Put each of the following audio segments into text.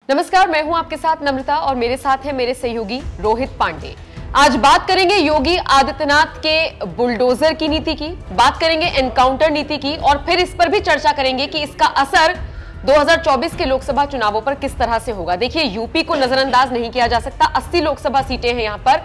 नमस्कार, मैं हूं आपके साथ नम्रता और मेरे साथ है मेरे सहयोगी रोहित पांडे। आज बात करेंगे योगी आदित्यनाथ के बुलडोजर की नीति की, बात करेंगे एनकाउंटर नीति की और फिर इस पर भी चर्चा करेंगे कि इसका असर 2024 के लोकसभा चुनावों पर किस तरह से होगा। देखिए, यूपी को नजरअंदाज नहीं किया जा सकता, 80 लोकसभा सीटें हैं यहां पर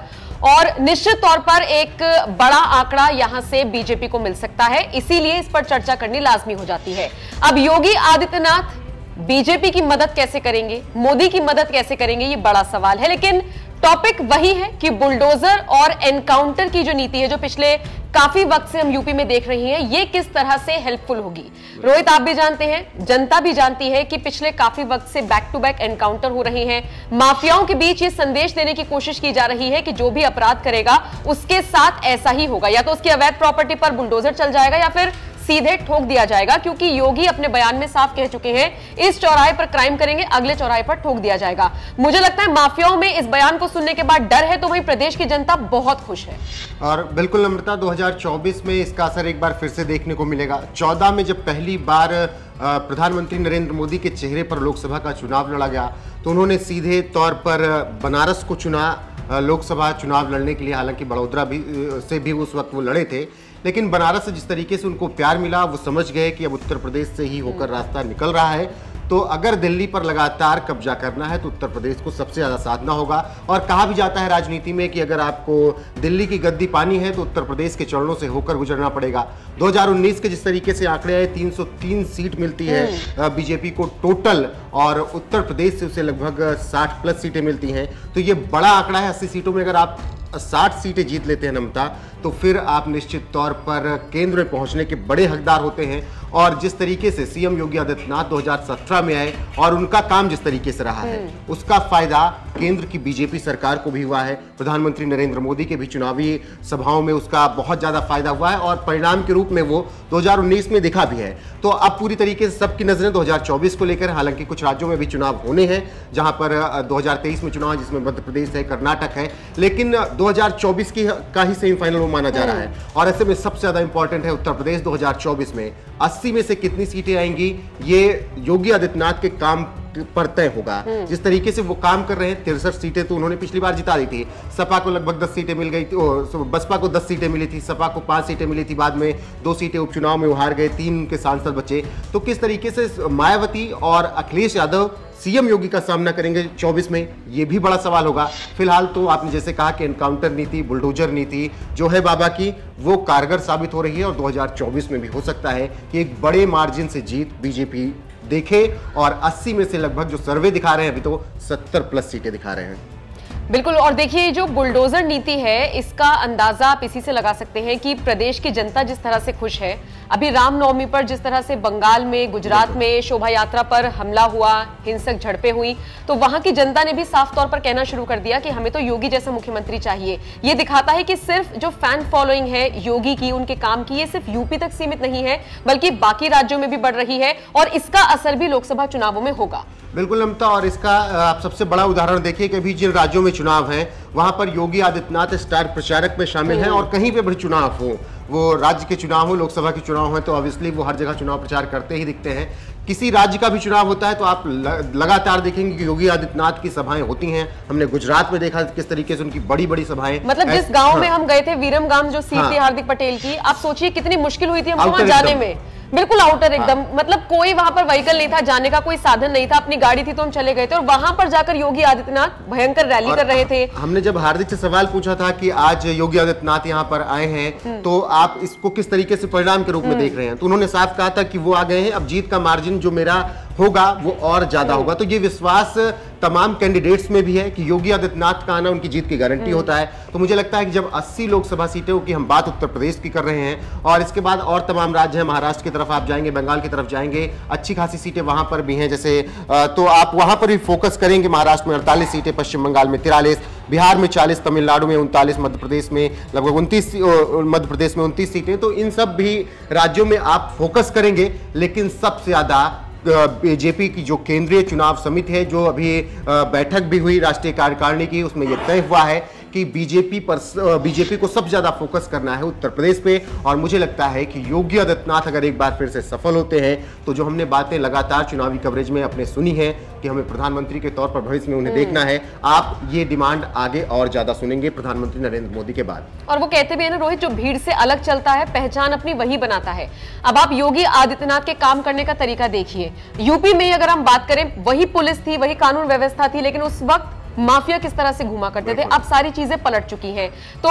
और निश्चित तौर पर एक बड़ा आंकड़ा यहां से बीजेपी को मिल सकता है, इसीलिए इस पर चर्चा करनी लाजमी हो जाती है। अब योगी आदित्यनाथ बीजेपी की मदद कैसे करेंगे, मोदी की मदद कैसे करेंगे, ये बड़ा सवाल है। लेकिन टॉपिक वही है कि बुलडोजर और एनकाउंटर की जो नीति है, जो पिछले काफी वक्त से हम यूपी में देख रहे हैं, ये किस तरह से हेल्पफुल होगी। रोहित, आप भी जानते हैं, जनता भी जानती है कि पिछले काफी वक्त से बैक टू बैक एनकाउंटर हो रहे हैं। माफियाओं के बीच ये संदेश देने की कोशिश की जा रही है कि जो भी अपराध करेगा उसके साथ ऐसा ही होगा, या तो उसकी अवैध प्रॉपर्टी पर बुलडोजर चल जाएगा या फिर सीधे ठोक दिया जाएगा। क्योंकि योगी अपने बयान में साफ कह चुके हैं, इस चौराहे पर क्राइम करेंगे, अगले चौराहे पर ठोक दिया जाएगा। मुझे लगता है माफियाओं में इस बयान को सुनने के बाद डर है, तो वहीं प्रदेश की जनता बहुत खुश है। और बिल्कुल नम्रता, 2024 में इसका असर एक बार फिर से देखने को मिलेगा। 14 में जब पहली बार प्रधानमंत्री नरेंद्र मोदी के चेहरे पर लोकसभा का चुनाव लड़ा गया तो उन्होंने सीधे तौर पर बनारस को चुना लोकसभा चुनाव लड़ने के लिए। हालांकि बड़ौदा से भी उस वक्त वो लड़े थे, लेकिन बनारस से जिस तरीके से उनको प्यार मिला, वो समझ गए कि अब उत्तर प्रदेश से ही होकर रास्ता निकल रहा है। तो अगर दिल्ली पर लगातार कब्जा करना है तो उत्तर प्रदेश को सबसे ज़्यादा साधना होगा। और कहा भी जाता है राजनीति में कि अगर आपको दिल्ली की गद्दी पानी है तो उत्तर प्रदेश के चरणों से होकर गुजरना पड़ेगा। 2019 के जिस तरीके से आंकड़े आए, 303 सीट मिलती है बीजेपी को टोटल, और उत्तर प्रदेश से उसे लगभग 60 प्लस सीटें मिलती हैं। तो ये बड़ा आंकड़ा है। 80 सीटों में अगर आप 60 सीटें जीत लेते हैं नमता, तो फिर आप निश्चित तौर पर केंद्र में पहुंचने के बड़े हकदार होते हैं। और जिस तरीके से सीएम योगी आदित्यनाथ 2017 में आए और उनका काम जिस तरीके से रहा है, उसका फायदा केंद्र की बीजेपी सरकार को भी हुआ है। प्रधानमंत्री नरेंद्र मोदी के भी चुनावी सभाओं में उसका बहुत ज्यादा फायदा हुआ है और परिणाम के रूप में वो 2019 में दिखा भी है। तो अब पूरी तरीके से सबकी नजरें 2024 को लेकर, हालांकि कुछ राज्यों में भी चुनाव होने हैं, जहां पर 2023 में चुनाव, जिसमें मध्य प्रदेश है, कर्नाटक है, लेकिन 2024 का ही सेमीफाइनल माना जा रहा है। और ऐसे में सबसे ज्यादा इंपॉर्टेंट है उत्तर प्रदेश 2024 में 80 में से कितनी सीटें आएंगी, ये योगी आदित्यनाथ के काम पर तय होगा। जिस तरीके से वो काम कर रहे हैं, 63 सीटें तो उन्होंने पिछली बार जिता दी थी। सपा को लगभग 10 सीटें मिल गई थी, बसपा को 10 सीटें मिली थी, सपा को 5 सीटें मिली थी, बाद में 2 सीटें उपचुनाव में हार गए, 3 के सांसद बचे। तो किस तरीके से मायावती और अखिलेश यादव सीएम योगी का सामना करेंगे 24 में, यह भी बड़ा सवाल होगा। फिलहाल तो आपने जैसे कहा कि एनकाउंटर नीति, बुलडोजर नीति जो है बाबा की, वो कारगर साबित हो रही है और 2024 में भी हो सकता है कि एक बड़े मार्जिन से जीत बीजेपी देखे। और 80 में से लगभग जो सर्वे दिखा रहे हैं अभी तो 70 प्लस सीटें दिखा रहे हैं। बिल्कुल। और देखिए, जो बुलडोजर नीति है, इसका अंदाजा आप इसी से लगा सकते हैं कि प्रदेश की जनता जिस तरह से खुश है। अभी रामनवमी पर जिस तरह से बंगाल में, गुजरात में शोभा यात्रा पर हमला हुआ, हिंसक झड़पें हुई, तो वहां की जनता ने भी साफ तौर पर कहना शुरू कर दिया कि हमें तो योगी जैसा मुख्यमंत्री चाहिए। ये दिखाता है कि सिर्फ जो फैन फॉलोइंग है योगी की, उनके काम की, ये सिर्फ यूपी तक सीमित नहीं है, बल्कि बाकी राज्यों में भी बढ़ रही है और इसका असर भी लोकसभा चुनावों में होगा। बिल्कुल नमता, और इसका आप सबसे बड़ा उदाहरण देखिए कि अभी जिन राज्यों में चुनाव हैं वहां पर योगी आदित्यनाथ स्टार प्रचारक में शामिल हैं। और कहीं पे भी चुनाव हो, वो राज्य के चुनाव हो, लोकसभा के चुनाव हो, तो ऑब्वियसली वो हर जगह चुनाव प्रचार करते ही दिखते हैं। किसी राज्य का भी चुनाव होता है तो आप लगातार देखेंगे कि योगी आदित्यनाथ की सभाएं होती हैं। हमने गुजरात में देखा किस तरीके से उनकी बड़ी बड़ी सभाएं, मतलब जिस गांव में हम गए थे, वीरम गांव, जो सीट थी हार्दिक पटेल की, आप सोचिए कितनी मुश्किल हुई थी हमको वहां जाने में। बिल्कुल आउटर एकदम, मतलब कोई वहां पर व्हीकल नहीं था, जाने का कोई साधन नहीं था, अपनी गाड़ी थी तो हम चले गए थे और वहां पर जाकर योगी आदित्यनाथ भयंकर रैली कर रहे थे। हमने जब हार्दिक से सवाल पूछा था कि आज योगी आदित्यनाथ यहाँ पर आए हैं तो आप इसको किस तरीके से परिणाम के रूप में देख रहे हैं, तो उन्होंने साफ कहा था कि वो आ गए हैं, अब जीत का मार्जिन जो मेरा होगा वो और ज्यादा होगा। तो ये विश्वास तमाम कैंडिडेट्स में भी है कि योगी आदित्यनाथ का आना उनकी जीत की गारंटी होता है। तो मुझे लगता है कि जब 80 लोकसभा सीटों की हम बात उत्तर प्रदेश की कर रहे हैं और इसके बाद और तमाम राज्य हैं, महाराष्ट्र की तरफ आप जाएंगे, बंगाल की तरफ जाएंगे, अच्छी खासी सीटें वहां पर भी हैं, जैसे तो आप वहां पर भी फोकस करेंगे। महाराष्ट्र में 48 सीटें, पश्चिम बंगाल में 43, बिहार में 40, तमिलनाडु में 39, मध्य प्रदेश में लगभग 29, मध्य प्रदेश में 29 सीटें। तो इन सब भी राज्यों में आप फोकस करेंगे, लेकिन सबसे ज्यादा बीजेपी की जो केंद्रीय चुनाव समिति है, जो अभी बैठक भी हुई राष्ट्रीय कार्यकारिणी की, उसमें यह तय हुआ है कि बीजेपी को सबसे ज्यादा फोकस करना है उत्तर प्रदेश पे। और मुझे लगता है कि योगी आदित्यनाथ अगर एक बार फिर से सफल होते हैं तो जो हमने बातें लगातार चुनावी कवरेज में अपने सुनी है कि हमें प्रधानमंत्री के तौर पर भविष्य में उन्हें देखना है, आप ये डिमांड आगे और ज्यादा सुनेंगे प्रधानमंत्री नरेंद्र मोदी के बाद। और वो कहते भी है ना रोहित, जो भीड़ से अलग चलता है पहचान अपनी वही बनाता है। अब आप योगी आदित्यनाथ के काम करने का तरीका देखिए। यूपी में अगर हम बात करें, वही पुलिस थी, वही कानून व्यवस्था थी, लेकिन उस वक्त माफिया किस तरह से घुमा करते थे। अब सारी चीजें पलट चुकी हैं। तो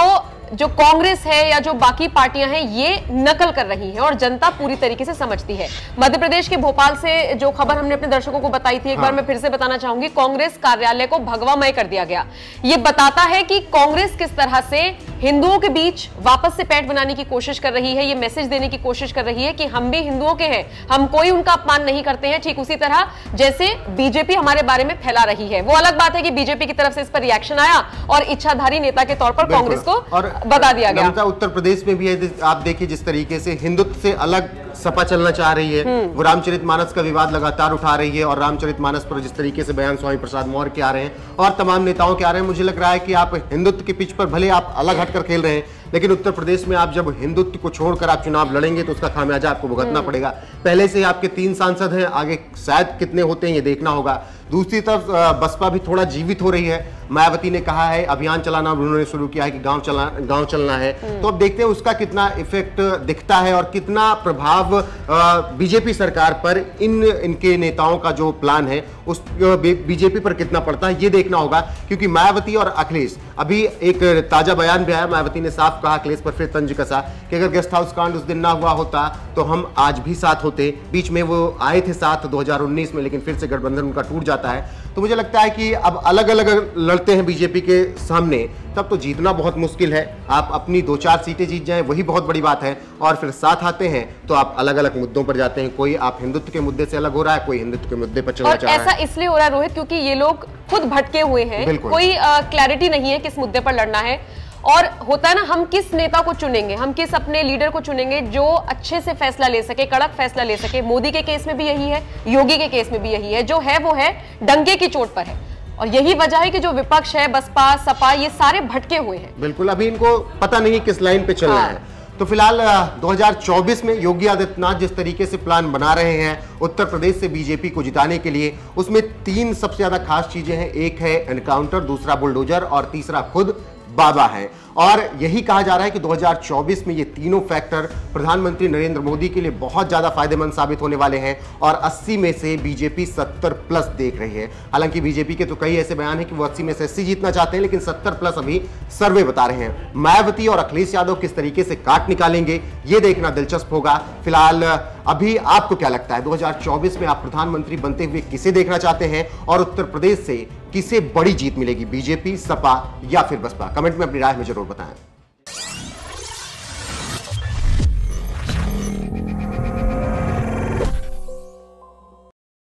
जो कांग्रेस है या जो बाकी पार्टियां हैं ये नकल कर रही हैं और जनता पूरी तरीके से समझती है। मध्य प्रदेश के भोपाल से जो खबर हमने अपने दर्शकों को बताई थी, एक बार मैं फिर से बताना चाहूंगी। कांग्रेस कार्यालय को भगवामय कर दिया गया। ये बताता है कि कांग्रेस किस तरह से हिंदुओं के बीच वापस से पैठ बनाने की कोशिश कर रही है। ये मैसेज देने की कोशिश कर रही है कि हम भी हिंदुओं के हैं, हम कोई उनका अपमान नहीं करते हैं। ठीक उसी तरह जैसे बीजेपी हमारे बारे में फैला रही है। वो अलग बात है कि बीजेपी की तरफ से इस पर रिएक्शन आया और इच्छाधारी नेता के तौर पर कांग्रेस को बता दिया गया। उत्तर प्रदेश में भी है, आप देखिए जिस तरीके से हिंदुत्व से अलग सपा चलना चाह रही है, वो रामचरितमानस का विवाद लगातार उठा रही है। और रामचरितमानस पर जिस तरीके से बयान स्वामी प्रसाद मौर्य के आ रहे हैं और तमाम नेताओं के आ रहे हैं, मुझे लग रहा है कि आप हिंदुत्व के पिच पर भले आप अलग हटकर खेल रहे हैं, लेकिन उत्तर प्रदेश में आप जब हिंदुत्व को छोड़कर आप चुनाव लड़ेंगे तो उसका खामियाजा आपको भुगतना पड़ेगा। पहले से आपके 3 सांसद हैं, आगे शायद कितने होते हैं ये देखना होगा। दूसरी तरफ बसपा भी थोड़ा जीवित हो रही है। मायावती ने कहा है अभियान चलाना उन्होंने शुरू किया है कि गांव चलना है। तो अब देखते हैं उसका कितना इफेक्ट दिखता है और कितना प्रभाव बीजेपी सरकार पर इनके नेताओं का जो प्लान है उस बीजेपी पर कितना पड़ता है ये देखना होगा। क्योंकि मायावती और अखिलेश, अभी एक ताजा बयान भी आया, मायावती ने साफ कहा, अखिलेश पर फिर तंज कसा कि अगर गेस्ट हाउस कांड उस दिन ना हुआ होता तो हम आज भी साथ होते। बीच में वो आए थे साथ 2019 में, लेकिन फिर से गठबंधन उनका टूट जाता है। तो मुझे लगता है कि अब अलग अलग लड़ते हैं बीजेपी के सामने, तब तो जीतना बहुत मुश्किल है। आप अपनी 2-4 सीटें जीत जाएं वही बहुत बड़ी बात है, और फिर साथ आते हैं तो आप अलग अलग मुद्दों पर जाते हैं। कोई आप हिंदुत्व के मुद्दे से अलग हो रहा है, कोई हिंदुत्व के मुद्दे पर चलना चाह रहा है। ऐसा इसलिए हो रहा है रोहित क्योंकि ये लोग खुद भटके हुए हैं, कोई क्लैरिटी नहीं है किस मुद्दे पर लड़ना है। और होता है ना, हम किस नेता को चुनेंगे, हम किस अपने लीडर को चुनेंगे जो अच्छे से फैसला ले सके, कड़क फैसला ले सके। मोदी के केस में भी यही है, योगी के केस में भी यही है। जो है वो है डंके की चोट पर है, और यही वजह है कि जो विपक्ष है, बसपा, सपा, ये सारे भटके हुए हैं। बिल्कुल, अभी इनको पता नहीं किस लाइन पे चलना है। तो फिलहाल 2024 में योगी आदित्यनाथ जिस तरीके से प्लान बना रहे हैं उत्तर प्रदेश से बीजेपी को जिताने के लिए, उसमें 3 सबसे ज्यादा खास चीजें हैं। एक है एनकाउंटर, दूसरा बुलडोजर और तीसरा खुद बाबा है। और यही कहा जा रहा है कि 2024 में ये तीनों फैक्टर प्रधानमंत्री नरेंद्र मोदी के लिए बहुत ज्यादा फायदेमंद साबित होने वाले हैं। और 80 में से बीजेपी 70+ देख रही है। हालांकि बीजेपी के तो कई ऐसे बयान हैं कि वो 80 में से 80 जीतना चाहते हैं, लेकिन 70+ अभी सर्वे बता रहे हैं। मायावती और अखिलेश यादव किस तरीके से काट निकालेंगे ये देखना दिलचस्प होगा। फिलहाल अभी आपको क्या लगता है 2024 में आप प्रधानमंत्री बनते हुए किसे देखना चाहते हैं, और उत्तर प्रदेश से किसे बड़ी जीत मिलेगी, बीजेपी, सपा या फिर बसपा? कमेंट में अपनी राय में जरूर बताएं।